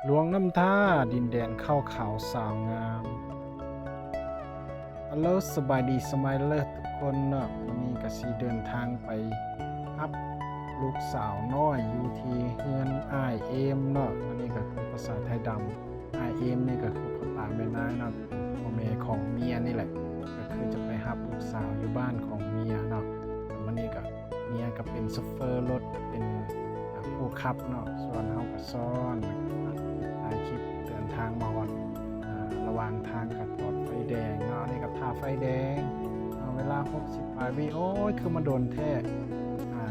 หลวงน้ำท่าดินแดนข้าวขาวสาวงามฮัลโหลสบายดีสมัยเลิศทุกคนเนาะวันนี้ก็สิเดินทางไปรับลูกสาวน้อยอยู่ที่เฮือนอ้ายเอมเนาะอันนี้ก็คือภาษาไทยดำอ้ายเอมนี่ก็คือพ่อตาแม่นายเนาะพ่อแม่ของเมียนี่แหละก็คือจะไปรับลูกสาวอยู่บ้านของเมียเนาะแล้ววันนี้ก็เมียก็เป็นโชเฟอร์รถเป็นผู้ขับเนาะส่วนเฮาก็ซ้อนถ่ายคลิปเดินทางมาฮอดระหว่างทางกับจอดไฟแดงเนาะอันนี้ก็ท่าไฟแดงเวลา60ปลายวิโอ้ยคือมันโดนแท้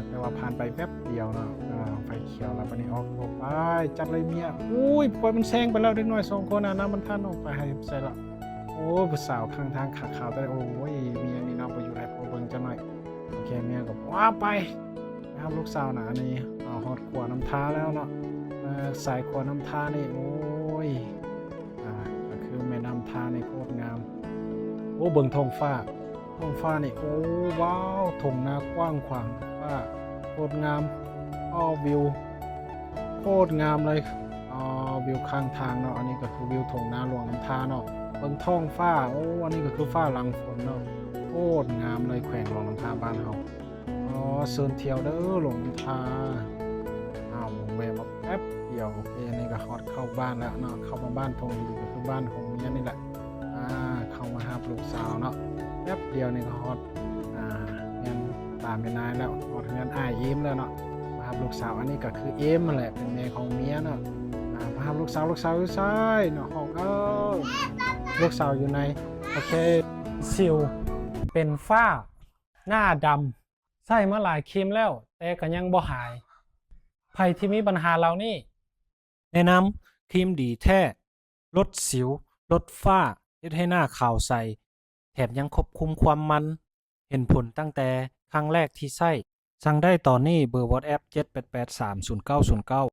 แต่ว่าผ่านไปแป๊บเดียวเนาะไฟเขียวแล้ววันนี้ออกไปจัดเลยเมียอุ้ยปล่อยมันแซงไปแล้วเด็กน้อย2คนนะมันทันออกไปให้ใส่ละโอ้ยผู้สาวข้างทางขาขาวแต่โอ้ยเมียนี่เนาะไปอยู่ไหนพอเบิ่งจังหน่อยโอเคเมียก็ว้าไปนะครับลูกสาวนะอันนี้ฮอดขวาน้ำท้าแล้วเนาะสายขวาน้ำท้านี่โอ้ยก็คือแม่น้ำท้าในโคตรงามโอ้เบิ่งท้องฟ้านี่โอ้ว้าวทุ่งนากว้างขวางว่าโคตรงามวิวโคตรงามเลยวิวข้างทางเนาะอันนี้ก็คือวิวทุ่งนาหลวงน้ำท้าเนาะเบิ่งท้องฟ้าโอ้อันนี้ก็คือฟ้าหลังฝนเนาะโคตรงามเลยแขวงหลวงน้ำท้าบ้านเฮาเชิญเที่ยวเด้อหลวงน้ำท้าแวะมาแป๊บเดียวโอเคอันนี้ก็ฮอดเข้าบ้านแล้วเนาะเข้ามาบ้านทงดีก็คือบ้านของเมียนี่แหละเข้ามาหาลูกสาวเนาะแป๊บเดียวนี่ก็ฮอดเงินตามเป็นนายแล้วฮอดเงินอ้ายเอมแล้วเนาะมาหาลูกสาวอันนี้ก็คือเอมนั่นแหละเป็นแม่ของเมียเนาะมาหาลูกสาวอยู่ซ้ายเนาะห้องลูกสาวอยู่ในโอเคสิวเป็นฝ้าหน้าดำใส่มาหลายครีมแล้วแต่ก็ยังบ่หายใครที่มีปัญหาเหล่านี้แนะนำครีมดีแท้ลดสิวลดฝ้าเฮ็ดให้หน้าขาวใสแถมยังควบคุมความมันเห็นผลตั้งแต่ครั้งแรกที่ใช้สั่งได้ตอนนี้เบอร์ WhatsApp 78830909